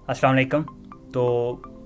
अस्सलाम वालेकुम। तो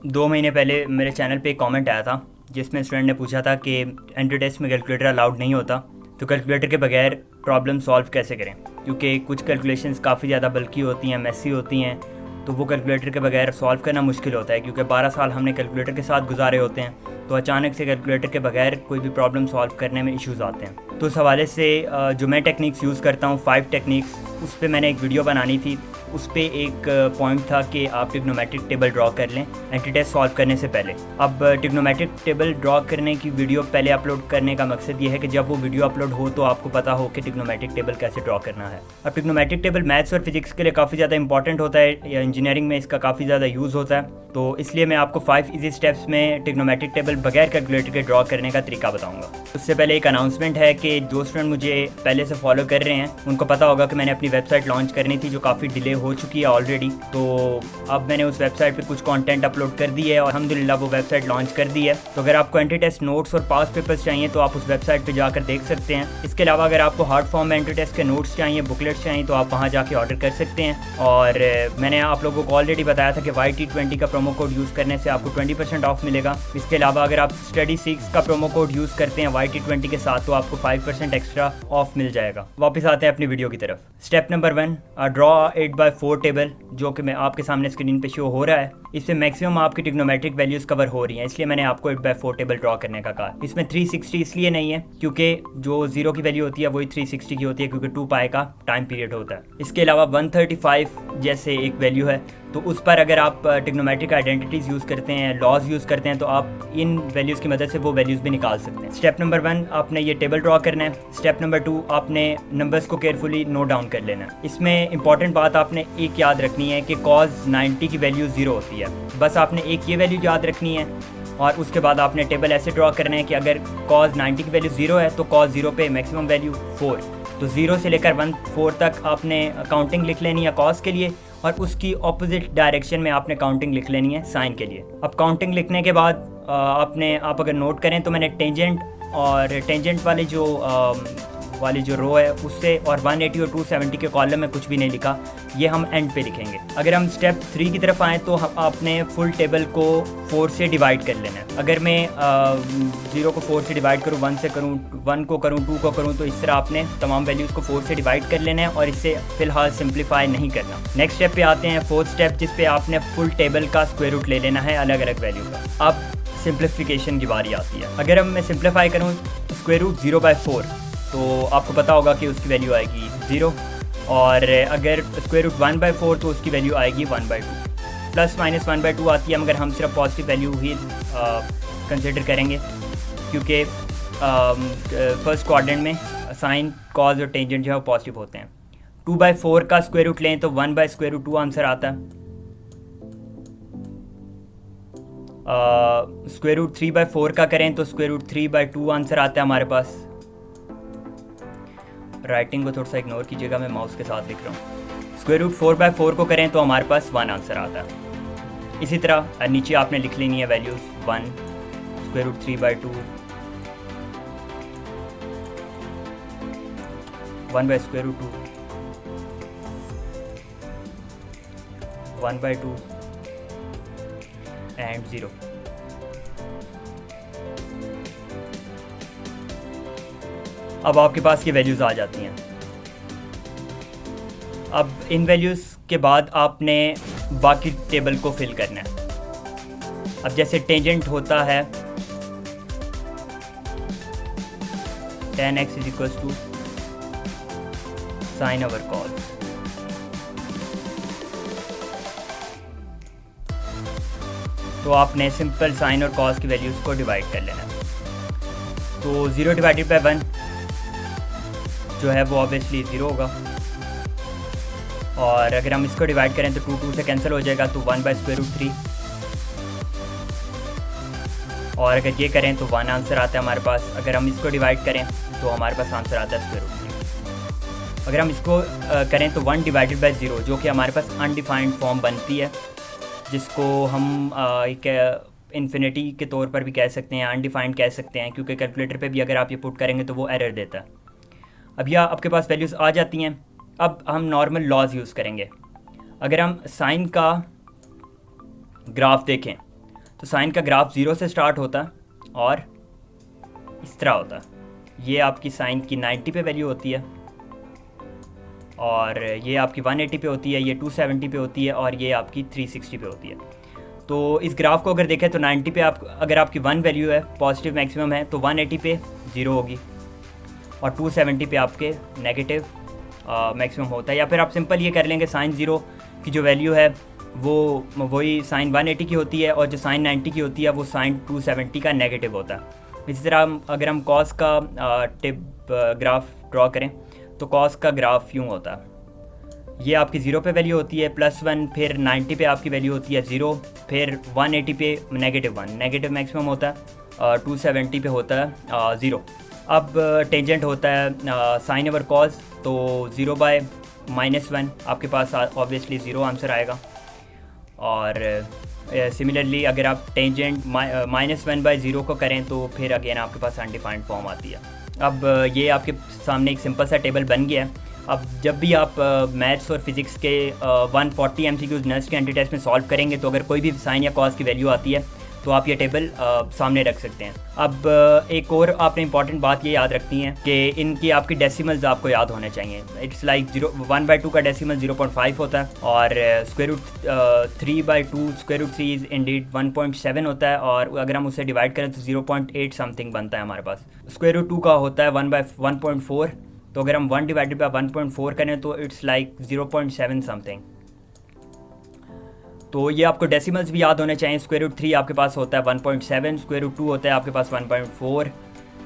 2 महीने पहले मेरे चैनल पे एक कमेंट आया था जिसमें स्टूडेंट ने पूछा था कि एंट्री टेस्ट में कैलकुलेटर अलाउड नहीं होता, तो कैलकुलेटर के बगैर प्रॉब्लम सॉल्व कैसे करें, क्योंकि कुछ कैलकुलेशंस काफ़ी ज़्यादा बल्की होती हैं, मेसी होती हैं, तो वो कैलकुलेटर के बगैर सॉल्व करना मुश्किल होता है। क्योंकि 12 साल हमने कैलकुलेटर के साथ गुजारे होते हैं, तो अचानक से कैलकुलेटर के बगैर कोई भी प्रॉब्लम सॉल्व करने में इश्यूज़ आते हैं। तो इस हवाले से जो मैं टेक्निक्स यूज़ करता हूँ, 5 टेक्निक्स, उस पर मैंने एक वीडियो बनानी थी। उस पर एक पॉइंट था कि आप ट्रिग्नोमेट्रिक टेबल ड्रॉ कर लें एंट्री टेस्ट सॉल्व करने से पहले। अब ट्रिग्नोमेट्रिक टेबल ड्रॉ करने की वीडियो पहले अपलोड करने का मकसद ये है कि जब वो वीडियो अपलोड हो तो आपको पता हो कि ट्रिग्नोमेट्रिक टेबल कैसे ड्रॉ करना है। अब ट्रिग्नोमेट्रिक टेबल मैथ्स और फिजिक्स के लिए काफ़ी ज़्यादा इंपॉर्टेंट होता है, या इंजीनियरिंग में इसका काफ़ी ज़्यादा यूज़ होता है, तो इसलिए मैं आपको 5 इजी स्टेप्स में ट्रिग्नोमेट्रिक टेबल बगैर कैलकुलेटर के ड्रॉ करने का तरीका बताऊंगा। उससे पहले एक अनाउंसमेंट है कि जो स्टूडेंट मुझे पहले से फॉलो कर रहे हैं उनको पता होगा कि मैंने अपनी वेबसाइट लॉन्च करनी थी जो काफ़ी डिले हो चुकी है ऑलरेडी। तो अब मैंने उस वेबसाइट पे कुछ कंटेंट अपलोड कर दी है और अल्हम्दुलिल्लाह वो वेबसाइट लॉन्च कर दी है। तो अगर आपको एंट्री टेस्ट नोट्स और पास पेपर्स चाहिए तो आप उस वेबसाइट पर जाकर देख सकते हैं। इसके अलावा अगर आपको हार्ड फॉर्म में एंट्री टेस्ट के नोट्स चाहिए, बुकलेट्स चाहिए, तो आप वहाँ जाके ऑर्डर कर सकते हैं। और मैंने आप लोगों को ऑलरेडी बताया था कि YT20 का प्रोमो कोड यूज़ करने से आपको 20% ऑफ मिलेगा। इसके अलावा अगर आप स्टडी 6 का प्रोमो कोड यूज़ करते हैं YT20 के साथ तो आपको 5% एक्स्ट्रा ऑफ मिल जाएगा। वापस आते हैं अपनी वीडियो की तरफ। Step number 1, draw 8x4 table, जो कि मैं आपके सामने स्क्रीन पे शो हो रहा है। इसमें मैक्सिमम आपकी ट्रिग्नोमेट्रिक वैल्यूज़ कवर हो रही हैं, इसलिए मैंने आपको 8x4 टेबल ड्रॉ करने का कहा। इसमें 360 इसलिए नहीं है क्योंकि जो 0 की वैल्यू होती है वही 360 की होती है, क्योंकि 2 पाई का टाइम पीरियड होता है। इसके अलावा 135 जैसे एक वैल्यू है, तो उस पर अगर आप ट्रिग्नोमेट्रिक आइडेंटिटीज़ यूज़ करते हैं, लॉज यूज़ करते हैं, तो आप इन वैल्यूज़ की मदद से वो वैल्यूज़ भी निकाल सकते हैं। स्टेप नंबर 1, आपने ये टेबल ड्रॉ करना है। स्टेप नंबर 2, आपने नंबर्स को केयरफुली नोट डाउन कर लेना है। इसमें इंपॉर्टेंट बात आपने एक याद रखनी है कि cos 90 की वैल्यू 0 होती है। बस आपने एक ये वैल्यू याद रखनी है और उसके बाद आपने टेबल ऐसे ड्रॉ करना है कि अगर cos 90 की वैल्यू 0 है तो cos 0 पे मैक्सिमम वैल्यू 4, तो 0 से लेकर 4 तक आपने काउंटिंग लिख लेनी है cos के लिए, और उसकी ऑपोजिट डायरेक्शन में आपने काउंटिंग लिख लेनी है साइन के लिए। अब काउंटिंग लिखने के बाद आप अगर नोट करें तो मैंने टेंजेंट वाली जो रो है उससे और 180 और 270 के कॉलम में कुछ भी नहीं लिखा, ये हम एंड पे लिखेंगे। अगर हम स्टेप 3 की तरफ आएँ तो आपने फुल टेबल को 4 से डिवाइड कर लेना है। अगर मैं 0 को 4 से डिवाइड करूँ, 1 से करूँ, 1 को करूँ, 2 को करूँ, तो इस तरह आपने तमाम वैल्यूज़ को 4 से डिवाइड कर लेना है और इससे फ़िलहाल सिंप्लीफाई नहीं करना। नेक्स्ट स्टेप पे आते हैं, 4th स्टेप, जिस पे आपने फुल टेबल का स्क्वायर रूट ले लेना है अलग अलग वैल्यू का। अब सिंप्लीफिकेशन की बारी आती है। अगर मैं सिंप्लीफाई करूँ स्क्वायर रूट 0/4, तो आपको पता होगा कि उसकी वैल्यू आएगी 0, और अगर स्क्वायर रूट 1/4 तो उसकी वैल्यू आएगी 1/2। प्लस माइनस 1/2 आती है मगर हम सिर्फ पॉजिटिव वैल्यू ही कंसिडर करेंगे, क्योंकि फर्स्ट क्वाड्रेंट में साइन, कॉज और टेंजेंट जो है वो पॉजिटिव होते हैं। 2/4 का स्क्वायर रूट लें तो 1/√2 आंसर आता है। स्क्वायर रूट 3/4 का करें तो स्क्वायर रूट 3/2 आंसर आता है हमारे पास। राइटिंग को थोड़ा सा इग्नोर कीजिएगा, मैं माउस के साथ लिख रहा हूँ। स्क्वायर रूट 4/4 को करें तो हमारे पास 1 आंसर आता है। इसी तरह नीचे आपने लिख लेनी है वैल्यूज़, 1, स्क्वायर रूट 3/2, 1/√2, 1/2 एंड 0। अब आपके पास ये वैल्यूज़ आ जाती हैं। अब इन वैल्यूज़ के बाद आपने बाकी टेबल को फिल करना है। अब जैसे टेंजेंट होता है tan x = sin over cos, तो आपने सिंपल साइन और कॉस की वैल्यूज़ को डिवाइड कर लेना है। तो 0/1 जो है वो ऑब्वियसली 0 होगा, और अगर हम इसको डिवाइड करें तो 2 से कैंसिल हो जाएगा, तो 1/√3, और अगर ये करें तो 1 आंसर आता है हमारे पास। अगर हम इसको डिवाइड करें तो हमारे पास आंसर आता है √3। अगर हम इसको करें तो 1/0, जो कि हमारे पास अनडिफाइंड फॉर्म बनती है, जिसको हम एक इन्फिनिटी के तौर पर भी कह सकते हैं, अनडिफाइंड कह सकते हैं, क्योंकि कैलकुलेटर पे भी अगर आप ये पुट करेंगे तो वो एरर देता है। अब यह आपके पास वैल्यूज़ आ जाती हैं। अब हम नॉर्मल लॉज यूज़ करेंगे। अगर हम साइन का ग्राफ देखें तो साइन का ग्राफ 0 से स्टार्ट होता है और इस तरह होता है। ये आपकी साइन की 90 पे वैल्यू होती है और ये आपकी 180 पे होती है, ये 270 पे होती है और ये आपकी 360 पे होती है। तो इस ग्राफ को अगर देखें तो 90 पे अगर आपकी 1 वैल्यू है, पॉजिटिव मैक्सिमम है, तो 180 पे 0 होगी और 270 पे आपके नेगेटिव मैक्सिमम होता है। या फिर आप सिंपल ये कर लेंगे साइन 0 की जो वैल्यू है वो वही साइन 180 की होती है और जो साइन 90 की होती है वो साइन 270 का नेगेटिव होता है। इसी तरह अगर हम कॉस का ग्राफ ड्रॉ करें तो कॉस का ग्राफ यूँ होता है, ये आपकी 0 पे वैल्यू होती है +1, फिर 90 पे आपकी वैल्यू होती है 0, फिर 180 पे -1, नेगेटिव मैक्सिमम होता है, 270 पे होता है 0। अब टेंजेंट होता है साइन ओवर कॉस, तो 0/-1 आपके पास ऑब्वियसली 0 आंसर आएगा। और सिमिलरली अगर आप टेंजेंट -1/0 को करें तो फिर अगेन आपके पास अनडिफाइंड फॉर्म आती है। अब ये आपके सामने एक सिंपल सा टेबल बन गया है। अब जब भी आप मैथ्स और फिज़िक्स के 140 MCQs नेक्स्ट के एंटी टेस्ट में सॉल्व करेंगे तो अगर कोई भी साइन या कॉस की वैल्यू आती है तो आप ये टेबल सामने रख सकते हैं। अब एक और आपने इंपॉर्टेंट बात ये याद रखनी है कि इनकी आपकी डेसिमल्स आपको याद होने चाहिए। इट्स लाइक 1/2 का डेसिमल 0.5 होता है और √3/2 √3 इज इंडीड 1.7 होता है और अगर हम उसे डिवाइड करें तो 0.8 समथिंग बनता है हमारे पास। √2 का होता है 1/1.4, तो अगर हम 1 डिवाइडेड बाय 1.4 करें तो इट्स लाइक 0.7 समथिंग। तो ये आपको डेसिमल्स भी याद होने चाहिए। √3 आपके पास होता है 1.7, √2 होता है आपके पास 1.4।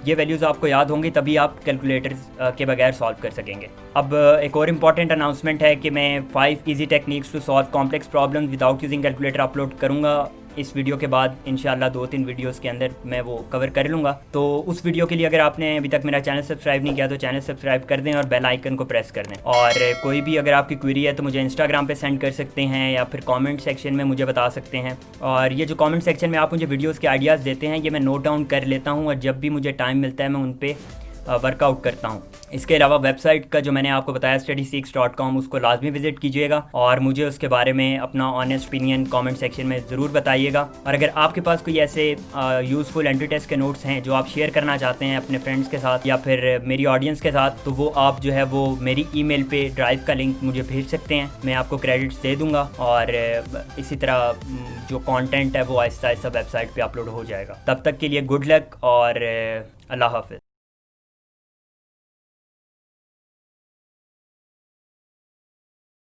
ये वैल्यूज़ आपको याद होंगी तभी आप कैलकुलेटर के बगैर सॉल्व कर सकेंगे। अब एक और इम्पॉर्टेंट अनाउंसमेंट है कि मैं 5 easy techniques to solve complex problems without using calculator upload करूँगा। इस वीडियो के बाद इंशाल्लाह 2-3 वीडियोस के अंदर मैं वो कवर कर लूँगा। तो उस वीडियो के लिए अगर आपने अभी तक मेरा चैनल सब्सक्राइब नहीं किया तो चैनल सब्सक्राइब कर दें और बेल आइकन को प्रेस कर दें। और कोई भी अगर आपकी क्वेरी है तो मुझे इंस्टाग्राम पे सेंड कर सकते हैं या फिर कमेंट सेक्शन में मुझे बता सकते हैं। और ये जो कमेंट सेक्शन में आप मुझे वीडियोज़ के आइडियाज़ देते हैं ये मैं नोट डाउन कर लेता हूँ और जब भी मुझे टाइम मिलता है मैं उन पर वर्कआउट करता हूँ। इसके अलावा वेबसाइट का जो मैंने आपको बताया studyseeks.com उसको लाजमी विजिट कीजिएगा और मुझे उसके बारे में अपना ऑनेस्ट ओपिनियन कमेंट सेक्शन में ज़रूर बताइएगा। और अगर आपके पास कोई ऐसे यूज़फुल एंटी टेस्ट के नोट्स हैं जो आप शेयर करना चाहते हैं अपने फ्रेंड्स के साथ या फिर मेरी ऑडियंस के साथ तो वो आप जो है वो मेरी ईमेल पे ड्राइव का लिंक मुझे भेज सकते हैं, मैं आपको क्रेडिट्स दे दूँगा और इसी तरह जो कॉन्टेंट है वो आहिस्ता आहिस्ता वेबसाइट पर अपलोड हो जाएगा। तब तक के लिए गुड लक और अल्लाह हाफ़िज़।